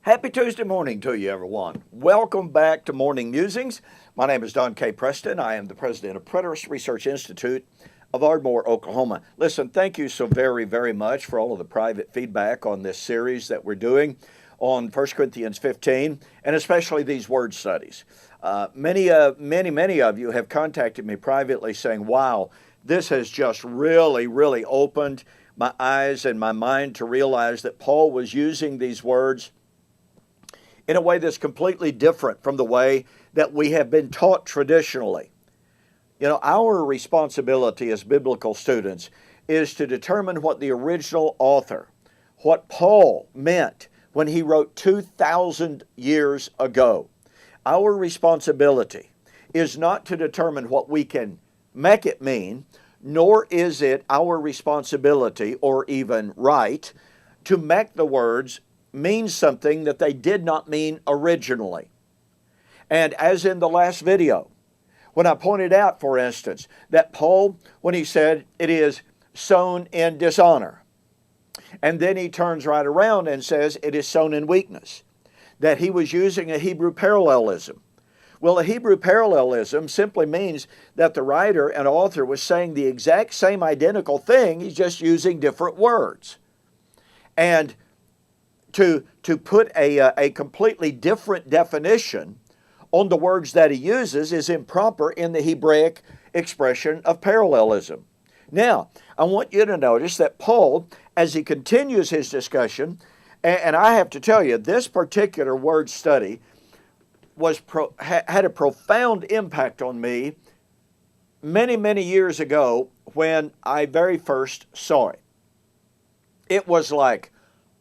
Happy Tuesday morning to you, everyone. Welcome back to Morning Musings. My name is Don K. Preston. I am the president of Preterist Research Institute of Ardmore, Oklahoma. Listen, thank you so very much for all of the private feedback on this series that we're doing on 1 Corinthians 15, and especially these word studies. Many of you have contacted me privately saying, wow, this has just really opened my eyes and my mind to realize that Paul was using these words in a way that's completely different from the way that we have been taught traditionally. You know, our responsibility as biblical students is to determine what the original author, what Paul meant when he wrote 2,000 years ago. Our responsibility is not to determine what we can make it mean, nor is it our responsibility or even right to make the words means something that they did not mean originally. And as in the last video, when I pointed out, for instance, that Paul, when he said it is sown in dishonor, and then he turns right around and says it is sown in weakness, that he was using a Hebrew parallelism. Well, a Hebrew parallelism simply means that the writer and author was saying the exact same identical thing, he's just using different words. And to put a completely different definition on the words that he uses is improper in the Hebraic expression of parallelism. Now, I want you to notice that Paul, as he continues his discussion, and I have to tell you, this particular word study had a profound impact on me many years ago when I very first saw it. It was like,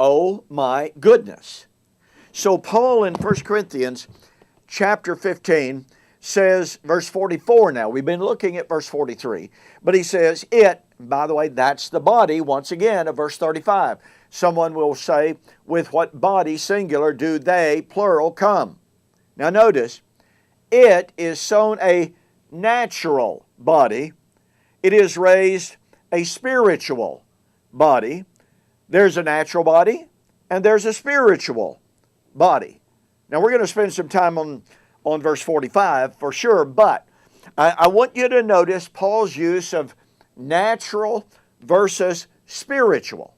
oh my goodness. So Paul in 1 Corinthians chapter 15 says, verse 44 now, we've been looking at verse 43, but he says, it, by the way, that's the body, once again, of verse 35. Someone will say, with what body, singular, do they, plural, come? Now notice, it is sown a natural body. It is raised a spiritual body. There's a natural body, and there's a spiritual body. Now, we're going to spend some time on verse 45 for sure, but I want you to notice Paul's use of natural versus spiritual.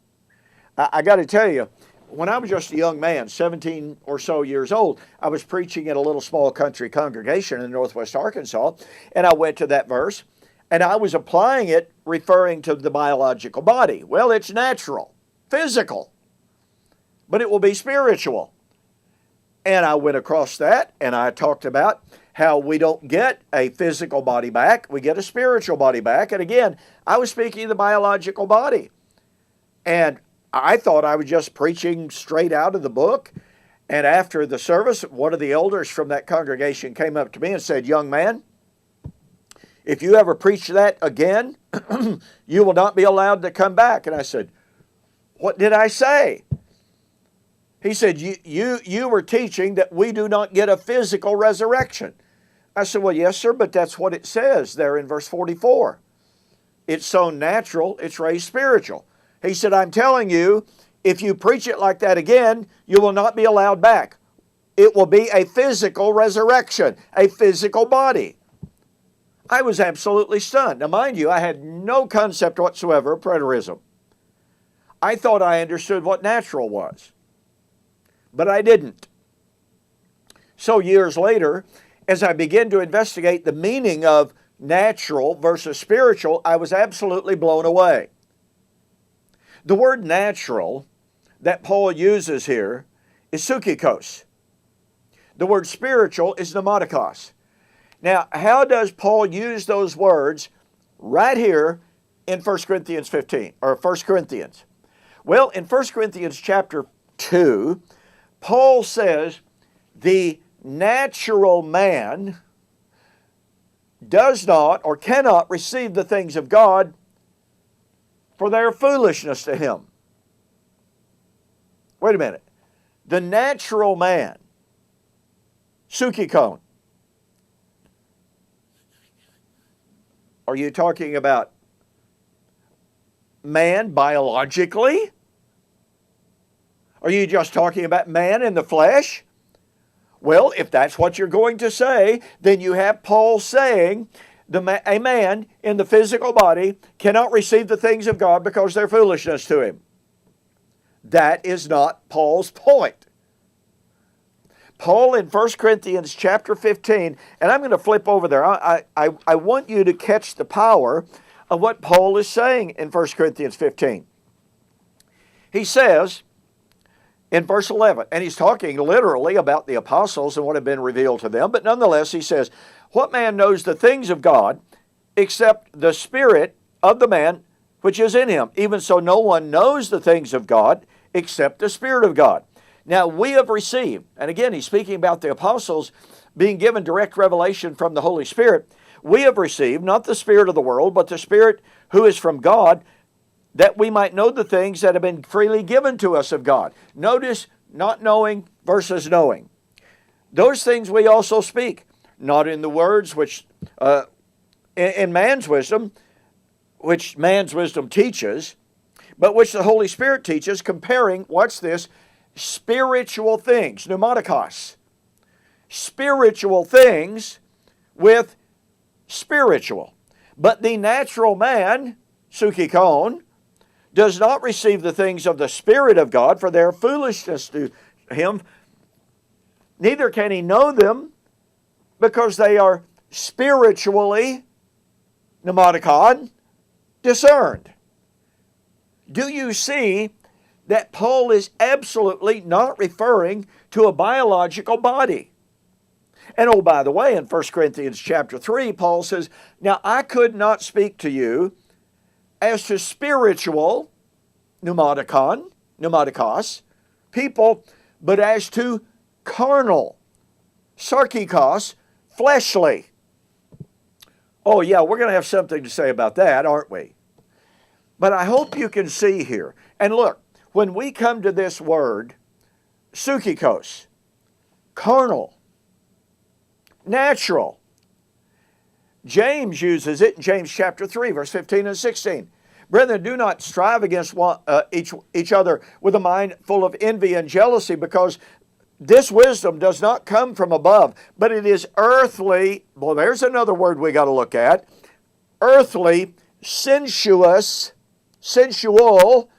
I got to tell you, when I was just a young man, 17 or so years old, I was preaching at a little small country congregation in northwest Arkansas, and I went to that verse, and I was applying it referring to the biological body. Well, it's natural. Physical, but it will be spiritual. And I went across that and I talked about how we don't get a physical body back, we get a spiritual body back. And again, I was speaking of the biological body. And I thought I was just preaching straight out of the book. And after the service, one of the elders from that congregation came up to me and said, young man, if you ever preach that again, you will not be allowed to come back. And I said, what did I say? He said, you were teaching that we do not get a physical resurrection. I said, well, yes, sir, but that's what it says there in verse 44. It's sown natural, it's raised spiritual. He said, I'm telling you, if you preach it like that again, you will not be allowed back. It will be a physical resurrection, a physical body. I was absolutely stunned. Now, mind you, I had no concept whatsoever of preterism. I thought I understood what natural was, but I didn't. So years later, as I began to investigate the meaning of natural versus spiritual, I was absolutely blown away. The word natural that Paul uses here is psychikos. The word spiritual is pneumatikos. Now, how does Paul use those words right here in 1 Corinthians 15, or 1 Corinthians? Well, in 1 Corinthians chapter 2, Paul says the natural man does not or cannot receive the things of God, for they are foolishness to him. Wait a minute. The natural man, psychikon, are you talking about man biologically? Are you just talking about man in the flesh? Well, if that's what you're going to say, then you have Paul saying a man in the physical body cannot receive the things of God because they're foolishness to him. That is not Paul's point. Paul in 1 Corinthians chapter 15, and I'm going to flip over there. I want you to catch the power of what Paul is saying in 1 Corinthians 15. He says in verse 11, and he's talking literally about the apostles and what had been revealed to them, but nonetheless he says, what man knows the things of God except the spirit of the man which is in him? Even so no one knows the things of God except the Spirit of God. Now we have received, and again he's speaking about the apostles being given direct revelation from the Holy Spirit. We have received not the spirit of the world, but the Spirit who is from God, that we might know the things that have been freely given to us of God. Notice not knowing versus knowing. Those things we also speak, not in the words which, in man's wisdom, which man's wisdom teaches, but which the Holy Spirit teaches, comparing, watch this, spiritual things, pneumatikos, spiritual things with spiritual. But the natural man, psychikon, does not receive the things of the Spirit of God, for they are foolishness to him. Neither can he know them, because they are spiritually, pneumatikon, discerned. Do you see that Paul is absolutely not referring to a biological body? And oh, by the way, in 1 Corinthians chapter 3, Paul says, now I could not speak to you as to spiritual, pneumatikos, people, but as to carnal, sarkikos, fleshly. Oh yeah, we're going to have something to say about that, aren't we? But I hope you can see here. And look, when we come to this word, psychikos, carnal, natural, James uses it in James chapter 3, verse 15 and 16. Brethren, do not strive against each other with a mind full of envy and jealousy, because this wisdom does not come from above, but it is earthly. Well, there's another word we got to look at. Earthly, sensuous, sensual,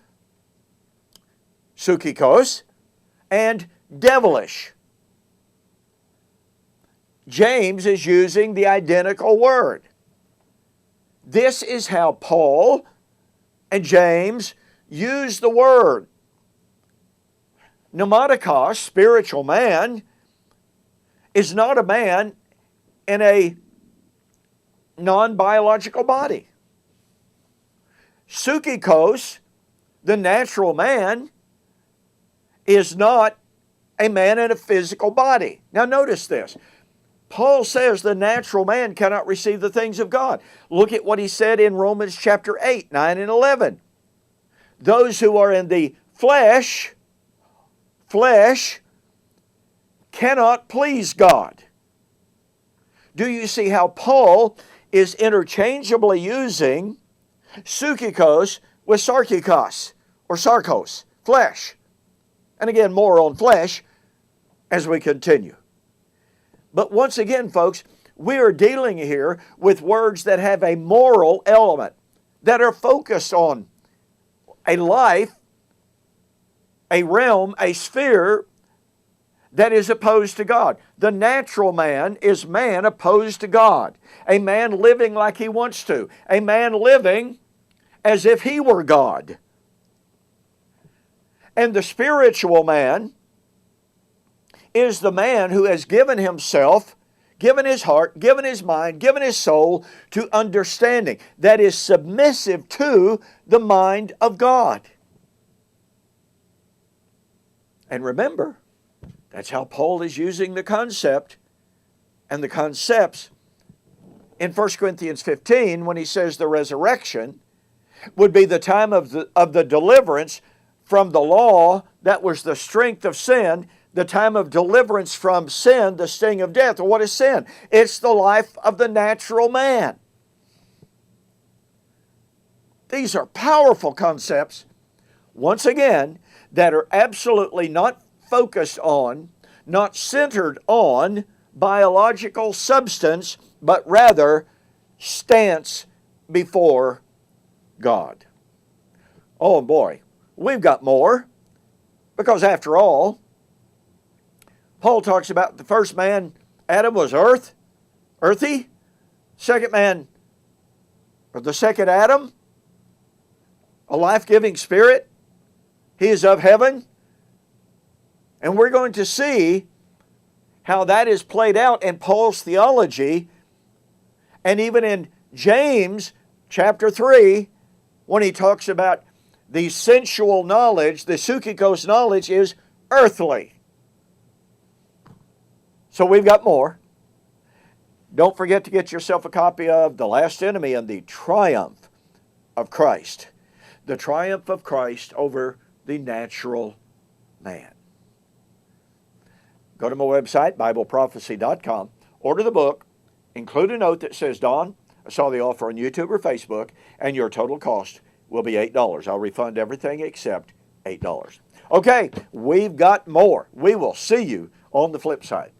psychikos, and devilish. James is using the identical word. This is how Paul and James use the word. Pneumatikos, spiritual man, is not a man in a non-biological body. Psychikos, the natural man, is not a man in a physical body. Now notice this. Paul says the natural man cannot receive the things of God. Look at what he said in Romans chapter 8, 9, and 11. Those who are in the flesh cannot please God. Do you see how Paul is interchangeably using psychikos with sarkikos, or sarkos, flesh? And again, more on flesh as we continue. But once again, folks, we are dealing here with words that have a moral element, that are focused on a life, a realm, a sphere that is opposed to God. The natural man is man opposed to God. A man living like he wants to. A man living as if he were God. And the spiritual man is the man who has given himself, given his heart, given his mind, given his soul to understanding, that is submissive to the mind of God. And remember, that's how Paul is using the concept and the concepts in 1 Corinthians 15 when he says the resurrection would be the time of the deliverance from the law that was the strength of sin, the time of deliverance from sin, the sting of death. Well, what is sin? It's the life of the natural man. These are powerful concepts, once again, that are absolutely not focused on, not centered on biological substance, but rather stance before God. Oh boy, we've got more, because after all, Paul talks about the first man, Adam, was earthy. Second man, or the second Adam, a life-giving spirit. He is of heaven. And we're going to see how that is played out in Paul's theology, and even in James chapter 3, when he talks about the sensual knowledge, the psychikos knowledge is earthly. So we've got more. Don't forget to get yourself a copy of The Last Enemy and the Triumph of Christ. The triumph of Christ over the natural man. Go to my website, BibleProphecy.com, order the book, include a note that says, Don, I saw the offer on YouTube or Facebook, and your total cost will be $8. I'll refund everything except $8. Okay, we've got more. We will see you on the flip side.